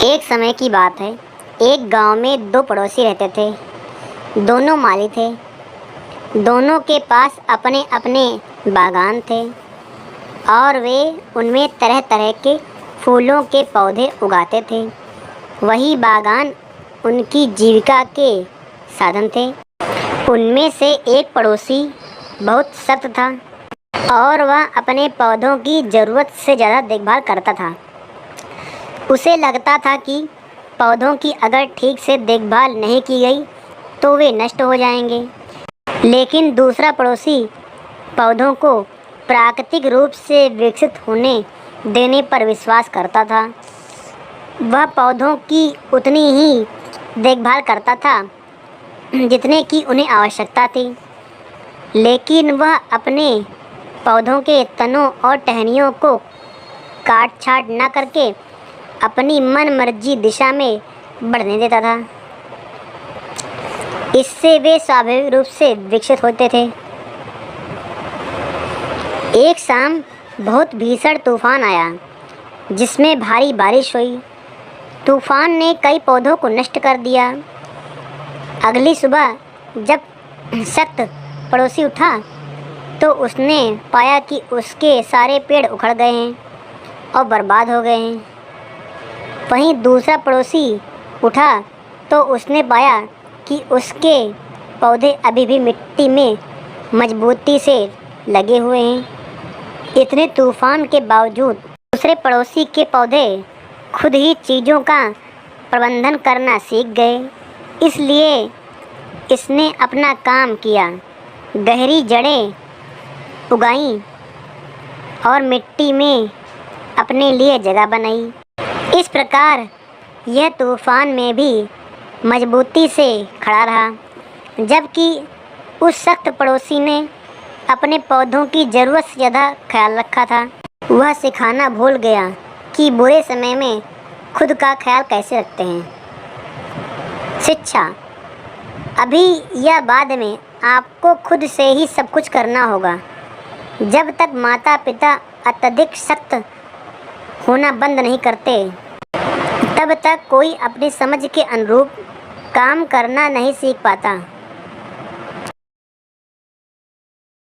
एक समय की बात है। एक गांव में दो पड़ोसी रहते थे। दोनों माली थे। दोनों के पास अपने अपने बागान थे और वे उनमें तरह तरह के फूलों के पौधे उगाते थे। वही बागान उनकी जीविका के साधन थे। उनमें से एक पड़ोसी बहुत सख्त था और वह अपने पौधों की ज़रूरत से ज़्यादा देखभाल करता था। उसे लगता था कि पौधों की अगर ठीक से देखभाल नहीं की गई तो वे नष्ट हो जाएंगे। लेकिन दूसरा पड़ोसी पौधों को प्राकृतिक रूप से विकसित होने देने पर विश्वास करता था। वह पौधों की उतनी ही देखभाल करता था जितने की उन्हें आवश्यकता थी, लेकिन वह अपने पौधों के तनों और टहनियों को काट छाँट न करके अपनी मन मर्जी दिशा में बढ़ने देता था। इससे वे स्वाभाविक रूप से विकसित होते थे। एक शाम बहुत भीषण तूफान आया जिसमें भारी बारिश हुई। तूफान ने कई पौधों को नष्ट कर दिया। अगली सुबह जब सख्त पड़ोसी उठा तो उसने पाया कि उसके सारे पेड़ उखड़ गए हैं और बर्बाद हो गए हैं। वहीं दूसरा पड़ोसी उठा तो उसने पाया कि उसके पौधे अभी भी मिट्टी में मजबूती से लगे हुए हैं। इतने तूफान के बावजूद दूसरे पड़ोसी के पौधे खुद ही चीज़ों का प्रबंधन करना सीख गए। इसलिए इसने अपना काम किया, गहरी जड़ें उगाई और मिट्टी में अपने लिए जगह बनाई। इस प्रकार यह तूफान में भी मजबूती से खड़ा रहा, जबकि उस सख्त पड़ोसी ने अपने पौधों की ज़रूरत से ज़्यादा ख्याल रखा था। वह सिखाना भूल गया कि बुरे समय में खुद का ख्याल कैसे रखते हैं। शिक्षा: अभी या बाद में आपको खुद से ही सब कुछ करना होगा। जब तक माता पिता अत्यधिक सख्त होना बंद नहीं करते तब तक कोई अपनी समझ के अनुरूप काम करना नहीं सीख पाता।